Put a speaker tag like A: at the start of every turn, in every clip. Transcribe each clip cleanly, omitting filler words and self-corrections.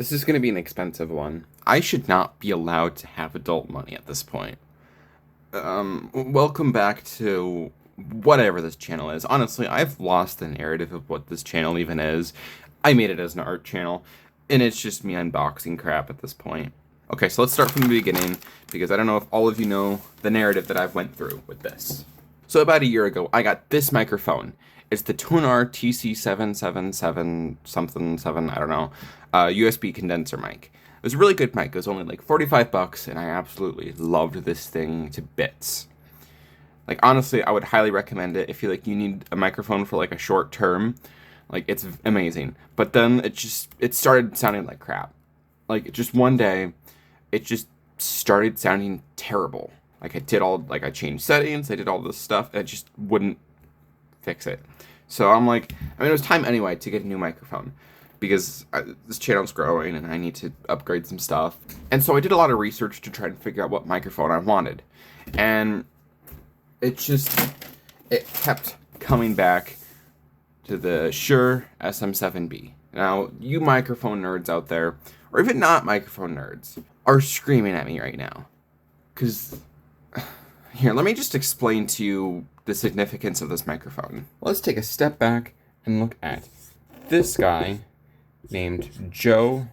A: This is going to be an expensive one. I should not be allowed to have adult money at this point. Welcome back to whatever this channel is. Honestly, I've lost the narrative of what this channel even is. I made it as an art channel, and it's just me unboxing crap at this point. Okay, so let's start from the beginning, because I don't know if all of you know the narrative that I've went through with this. So about a year ago, I got this microphone. It's the Tunar TC777 something 7, I don't know, USB condenser mic. It was a really good mic. It was only like 45 bucks, and I absolutely loved this thing to bits. Like, honestly, I would highly recommend it if you need a microphone for like a short term. Like, it's amazing. But then it started sounding like crap. Like, just one day, it just started sounding terrible. Like, I changed settings, I did all this stuff, and it just wouldn't fix it. So I'm like, it was time anyway to get a new microphone, because this channel's growing and I need to upgrade some stuff. And so I did a lot of research to try and figure out what microphone I wanted. And it kept coming back to the Shure Sm7B. Now, you microphone nerds out there, or even not microphone nerds, are screaming at me right now. Because, here, let me just explain to you the significance of this microphone. Let's take a step back and look at this guy named Joe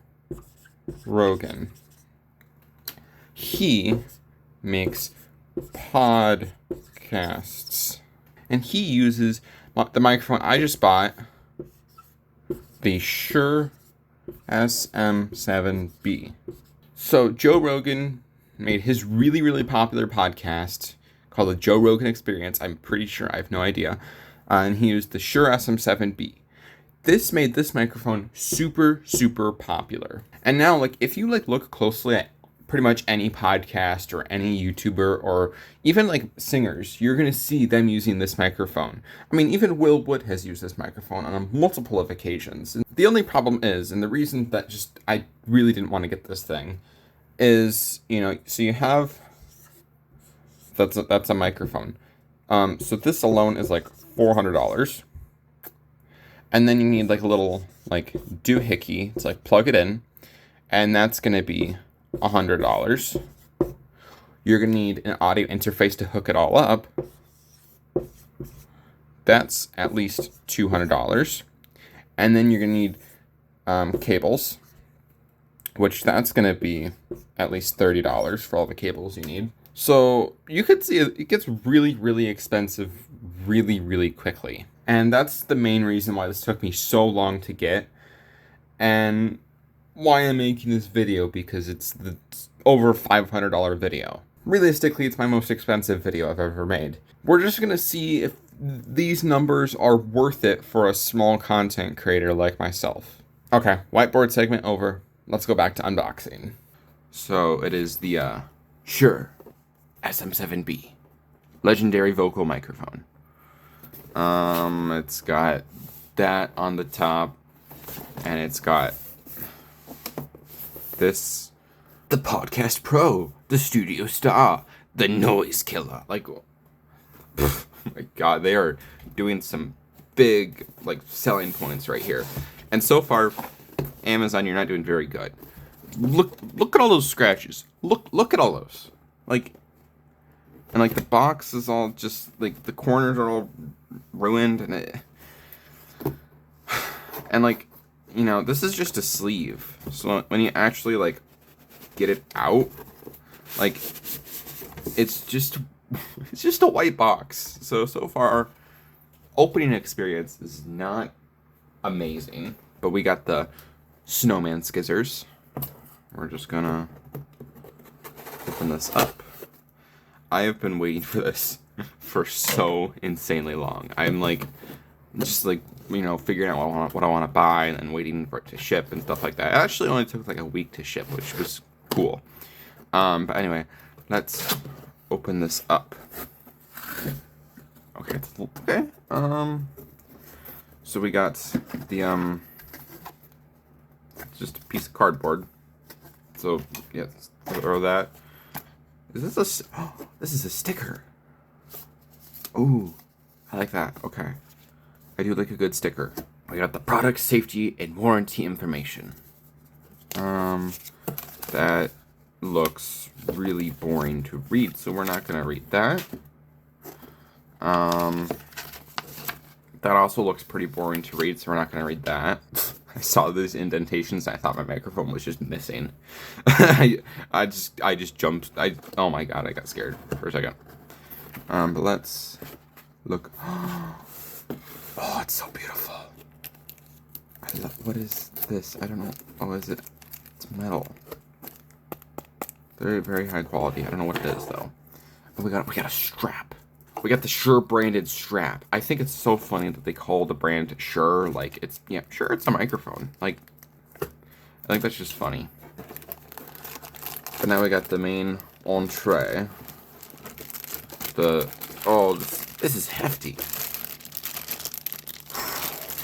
A: Rogan. He makes podcasts, and he uses the microphone I just bought, the Shure Sm7B. So Joe Rogan made his really, really popular podcast called the Joe Rogan Experience. I'm pretty sure, I have no idea. And he used the Shure Sm7B. This made this microphone super, super popular. And now, if you look closely at pretty much any podcast or any YouTuber or even singers, you're going to see them using this microphone. I mean, even Will Wood has used this microphone on multiple of occasions. And the only problem is, and the reason that I really didn't want to get this thing is, so you have, that's a microphone. So this alone is $400. And then you need a little doohickey to plug it in, and that's going to be $100. You're going to need an audio interface to hook it all up. That's at least $200. And then you're going to need cables, which that's going to be at least $30 for all the cables you need. So you could see it gets really, really expensive really, really quickly. And that's the main reason why this took me so long to get, and why I'm making this video, because it's the over $500 video. Realistically, it's my most expensive video I've ever made. We're just going to see if these numbers are worth it for a small content creator like myself. Okay, whiteboard segment over. Let's go back to unboxing. So it is the Shure Sm7B legendary vocal microphone. It's got that on the top, and it's got this, the Podcast Pro, the Studio Star, the Noise Killer. Oh my god, they are doing some big, selling points right here. And so far, Amazon, you're not doing very good. Look at all those scratches. Look at all those. And the box is all just, the corners are all ruined, and this is just a sleeve. So when you actually, get it out, it's just a white box. So far, our opening experience is not amazing. But we got the snowman skizzers. We're just gonna open this up. I have been waiting for this for so insanely long. I'm figuring out what I want to buy, and then waiting for it to ship and stuff like that. It actually only took a week to ship, which was cool. But anyway, let's open this up. Okay. So we got the just a piece of cardboard. So yeah, throw that. Is this this is a sticker. Ooh, I like that. Okay. I do like a good sticker. I got the product safety and warranty information. That looks really boring to read, so we're not gonna read that. That also looks pretty boring to read, so we're not gonna read that. I saw these indentations and I thought my microphone was just missing. I just jumped. Oh my god, I got scared for a second. But let's look. Oh, it's so beautiful. What is this? I don't know. Oh, is it? It's metal. Very, very high quality. I don't know what it is though. Oh, we got a strap. We got the Shure branded strap. I think it's so funny that they call the brand Shure. Like, it's, yeah, sure, it's a microphone. Like, I think that's just funny. But now we got the main entree. Oh, this is hefty.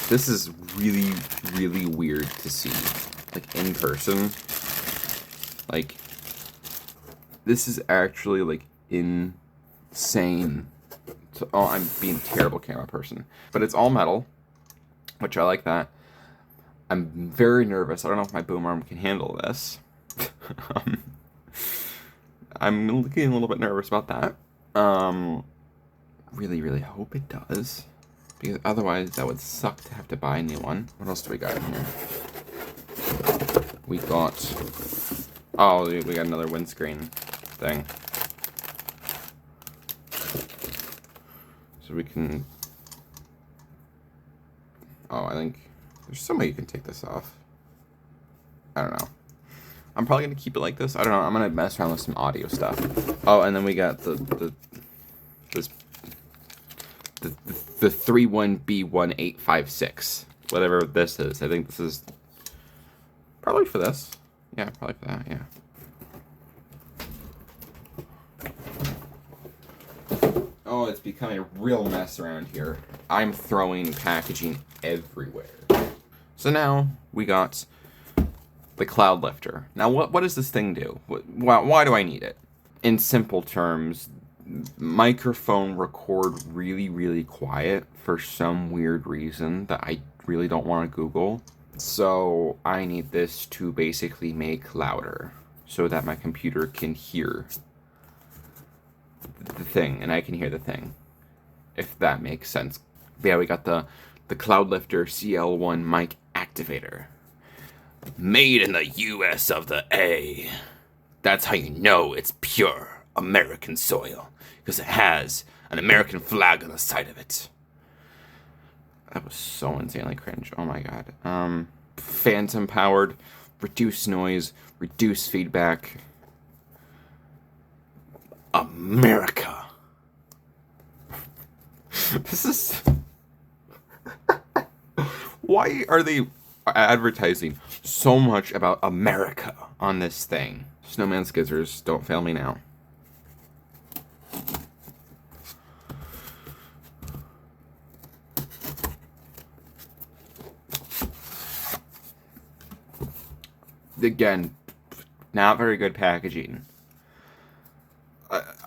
A: This is really, really weird to see, like, in person. Like, this is actually, like, insane. Oh, I'm being a terrible camera person. But it's all metal, which I like that. I'm very nervous. I don't know if my boom arm can handle this. I'm getting a little bit nervous about that. Really, really hope it does. Because otherwise, that would suck to have to buy a new one. What else do we got in here? We got... Oh, we got another windscreen thing. So we can... Oh, I think there's some way you can take this off. I don't know. I'm probably going to keep it like this. I don't know. I'm going to mess around with some audio stuff. Oh, and then we got the 31B1856. Whatever this is. I think this is probably for this. Yeah, probably for that, yeah. Oh, it's becoming a real mess around here. I'm throwing packaging everywhere. So now we got the cloud lifter. Now, what does this thing do? Why do I need it? In simple terms, microphone record really, really quiet for some weird reason that I really don't want to Google. So I need this to basically make louder so that my computer can hear the thing, and I can hear the thing, if that makes sense. But yeah, we got the Cloud Lifter CL1 mic activator. Made in the US of the A. That's how you know it's pure American soil, because it has an American flag on the side of it. That was so insanely cringe. Oh my god. Phantom powered, reduce noise, reduce feedback. America. This is... Why are they advertising so much about America on this thing? Snowman skizzers, don't fail me now. Again, not very good packaging.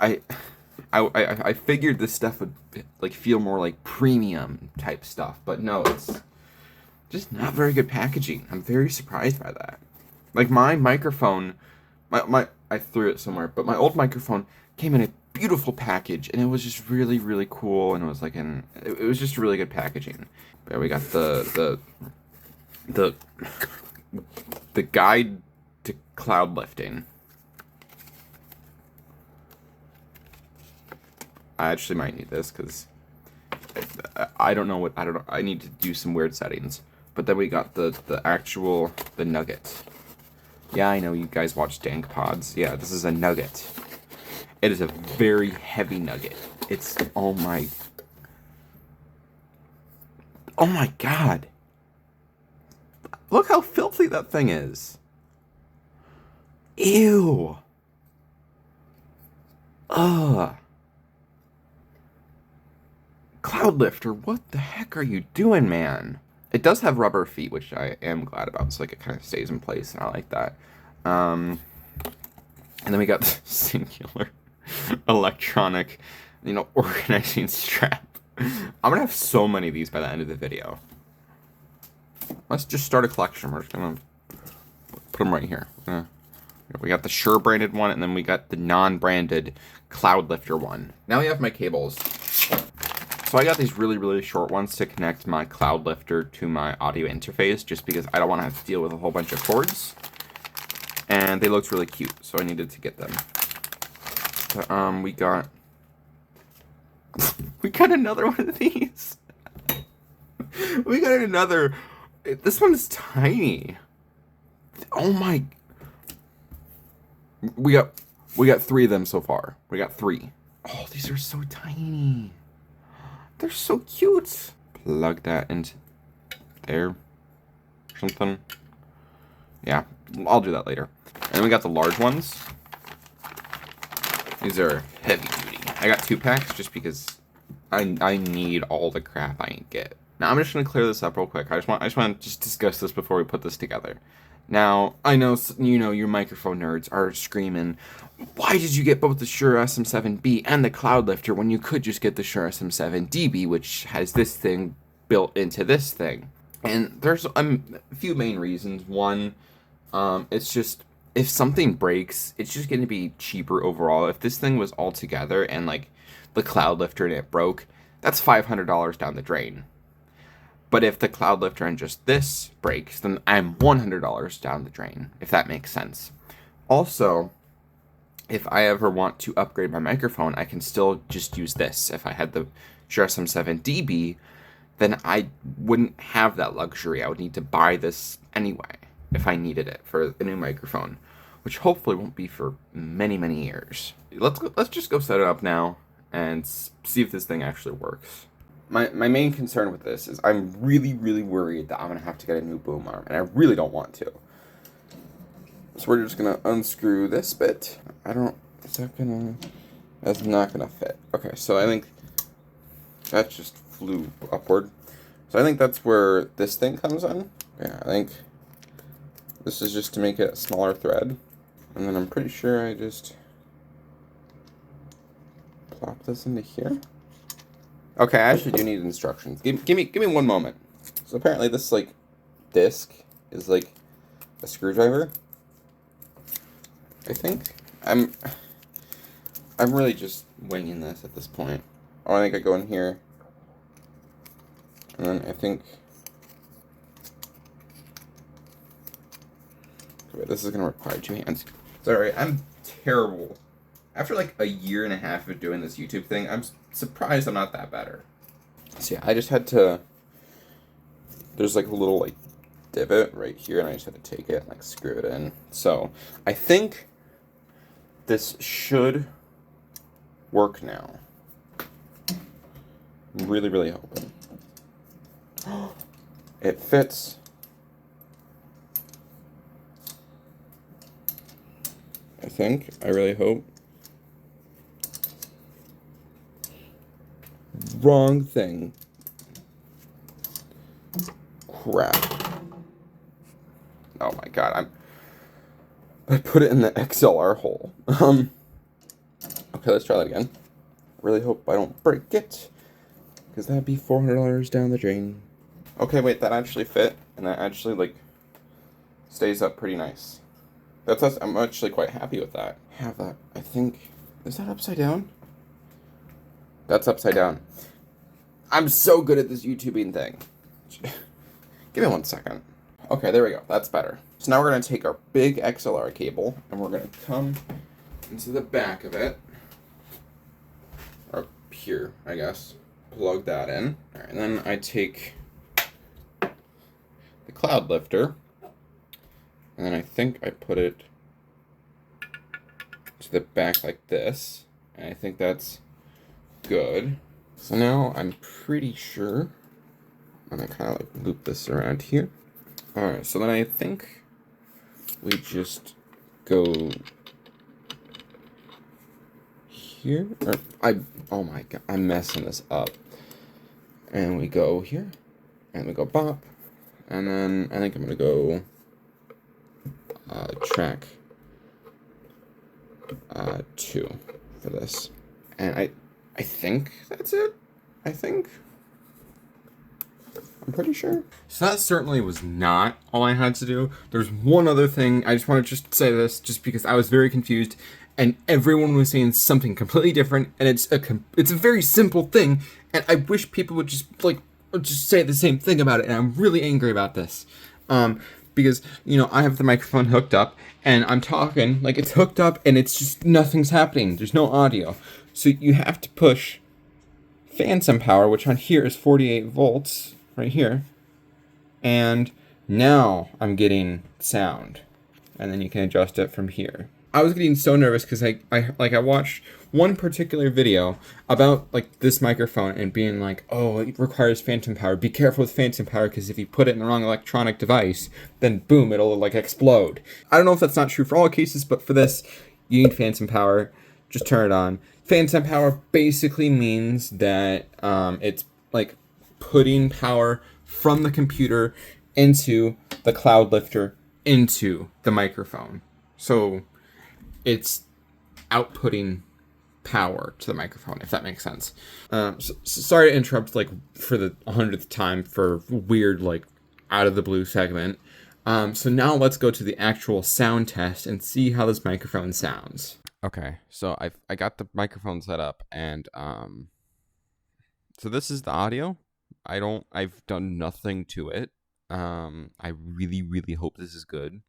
A: I figured this stuff would like feel more like premium type stuff, but no, it's just not very good packaging. I'm very surprised by that. Like my microphone, I threw it somewhere, but my old microphone came in a beautiful package, and it was just really, really cool, and it was like it was just really good packaging. But we got the guide to cloud lifting. I actually might need this because I don't know. I need to do some weird settings. But then we got the nugget. Yeah, I know you guys watch Dank Pods. Yeah, this is a nugget. It is a very heavy nugget. It's oh my god. Look how filthy that thing is. Ew. Ugh. Cloud lifter, what the heck are you doing, man? It does have rubber feet, which I am glad about. So like it kind of stays in place, and I like that. And then we got the singular electronic, organizing strap. I'm gonna have so many of these by the end of the video. Let's just start a collection. We're just gonna them right here. We got the Shure branded one, and then we got the non-branded Cloud Lifter one. Now we have my cables. So I got these really, really short ones to connect my Cloud Lifter to my audio interface, just because I don't want to have to deal with a whole bunch of cords. And they looked really cute, so I needed to get them. But, we got another one of these. We got another. This one's tiny. Oh my. We got 3 of them so far. We got 3. Oh, these are so tiny. They're so cute. Plug that into there. Something. Yeah, I'll do that later. And then we got the large ones. These are heavy duty. I got 2 packs just because I need all the crap I can get. Now I'm just gonna clear this up real quick. I just want to just discuss this before we put this together. Now I know your microphone nerds are screaming, why did you get both the Shure Sm7B and the Cloud Lifter when you could just get the Shure Sm7DB, which has this thing built into this thing? And there's a few main reasons. One, it's just, if something breaks, it's just going to be cheaper overall. If this thing was all together and like the Cloud Lifter and it broke, that's $500 down the drain. But if the Cloud Lifter and just this breaks, then I'm $100 down the drain, if that makes sense. Also, if I ever want to upgrade my microphone, I can still just use this. If I had the Shure SM7DB, then I wouldn't have that luxury. I would need to buy this anyway if I needed it for a new microphone, which hopefully won't be for many, many years. Let's just go set it up now and see if this thing actually works. My main concern with this is I'm really, really worried that I'm going to have to get a new boom arm, and I really don't want to. So we're just going to unscrew this bit. That's not going to fit. Okay, so I think that just flew upward. So I think that's where this thing comes in. Yeah, I think this is just to make it a smaller thread. And then I'm pretty sure I just plop this into here. Okay, I actually do need instructions. Give me one moment. So apparently this like disc is like a screwdriver. I think I'm really just winging this at this point. Oh, I think I go in here, and then I think this is gonna require 2 hands. Sorry, I'm terrible. After like a year and a half of doing this YouTube thing, I'm surprised I'm not that better. So yeah, I just had to, there's like a little like divot right here, and I just had to take it and like screw it in. So I think this should work now. I'm really, really hoping. It fits. I think. I really hope. Wrong thing. Crap. Oh my god, I put it in the XLR hole. Okay, let's try that again. Really hope I don't break it, because that'd be $400 down the drain. Okay, wait, that actually fit, and that actually like stays up pretty nice. I'm actually quite happy with that. Have that. I think, is that upside down? That's upside down. I'm so good at this YouTubing thing. Give me 1 second. Okay, there we go. That's better. So now we're going to take our big XLR cable, and we're going to come into the back of it. Or here, I guess. Plug that in. All right, and then I take the Cloud Lifter, and then I think I put it to the back like this, and I think that's good. So now I'm pretty sure I'm gonna kind of like loop this around here. Alright, so then I think we just go here. Oh my god, I'm messing this up. And we go here, and we go bop, and then I think I'm gonna go track 2 for this. And I think that's it. I think. I'm pretty sure. So that certainly was not all I had to do. There's one other thing. I just want to just say this just because I was very confused and everyone was saying something completely different, and it's a very simple thing, and I wish people would just say the same thing about it, and I'm really angry about this. Because, I have the microphone hooked up and I'm talking, like it's hooked up and it's just nothing's happening. There's no audio. So you have to push phantom power, which on here is 48 volts right here. And now I'm getting sound. And then you can adjust it from here. I was getting so nervous because I watched one particular video about like this microphone and being like, oh, it requires phantom power. Be careful with phantom power because if you put it in the wrong electronic device, then boom, it'll like explode. I don't know if that's not true for all cases, but for this, you need phantom power. Just turn it on. Phantom power basically means that it's like putting power from the computer into the cloud lifter into the microphone. So it's outputting power to the microphone, if that makes sense. Sorry to interrupt like for the 100th time for weird like out of the blue segment. So now let's go to the actual sound test and see how this microphone sounds. Okay, so I got the microphone set up, and so this is the audio. I've done nothing to it. I really hope this is good.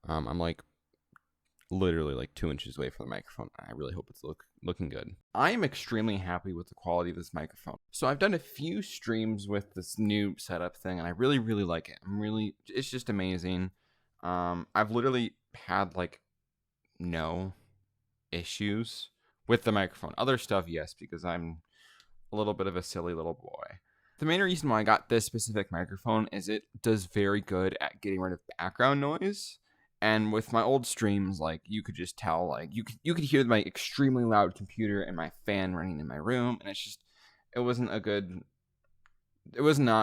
A: I'm like literally like 2 inches away from the microphone. I really hope it's looking good. I am extremely happy with the quality of this microphone. So I've done a few streams with this new setup thing, and I really like it. It's just amazing. I've literally had like no issues with the microphone. Other stuff, yes, because I'm a little bit of a silly little boy. The main reason why I got this specific microphone is it does very good at getting rid of background noise. And with my old streams, like you could just tell, like you could hear my extremely loud computer and my fan running in my room, and it was not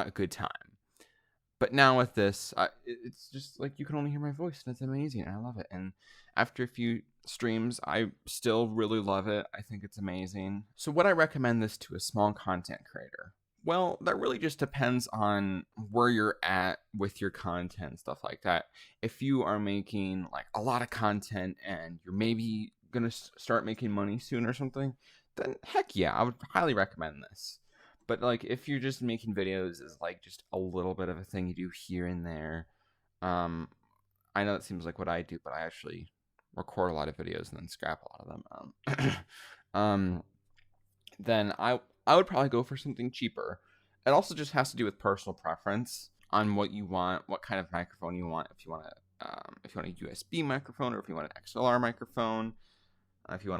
A: a good time. But now with this, it's just like you can only hear my voice, and it's amazing, and I love it. And after a few streams, I still really love it. I think it's amazing. So would I recommend this to a small content creator? Well, that really just depends on where you're at with your content, stuff like that. If you are making like a lot of content and you're maybe gonna start making money soon or something, then heck yeah, I would highly recommend this. But like if you're just making videos as like just a little bit of a thing you do here and there, I know it seems like what I do, but I actually record a lot of videos and then scrap a lot of them. Then I would probably go for something cheaper. It also just has to do with personal preference on what you want, what kind of microphone you want. If you want a USB microphone, or if you want an XLR microphone, if you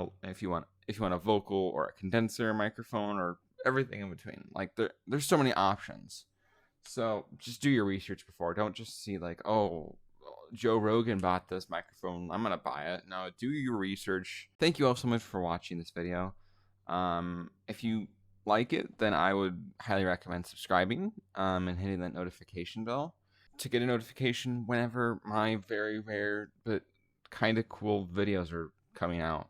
A: want a vocal or a condenser microphone, or everything in between. Like there's so many options. So just do your research before. Don't just see like, oh, Joe Rogan bought this microphone, I'm gonna buy it. No, do your research. Thank you all so much for watching this video. If you like it, then I would highly recommend subscribing and hitting that notification bell to get a notification whenever my very rare but kind of cool videos are coming out.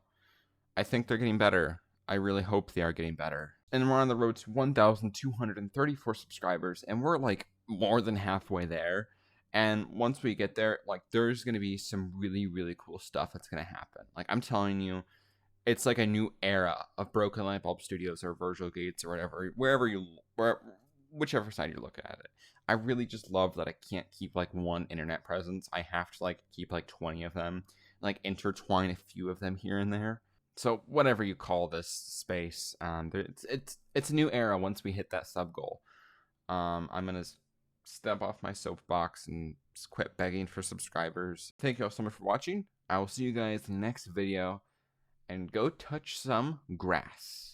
A: I think they're getting better. I really hope they are getting better. And we're on the road to 1,234 subscribers, and we're like more than halfway there. And once we get there, like there's going to be some really cool stuff that's going to happen. Like I'm telling you, it's like a new era of Broken Light Bulb Studios or Virtual Gates or whatever, whichever side you're looking at it. I really just love that I can't keep like one internet presence. I have to like keep like 20 of them, like intertwine a few of them here and there. So whatever you call this space, it's a new era once we hit that sub goal. I'm gonna step off my soapbox and quit begging for subscribers. Thank you all so much for watching. I will see you guys in the next video, and go touch some grass.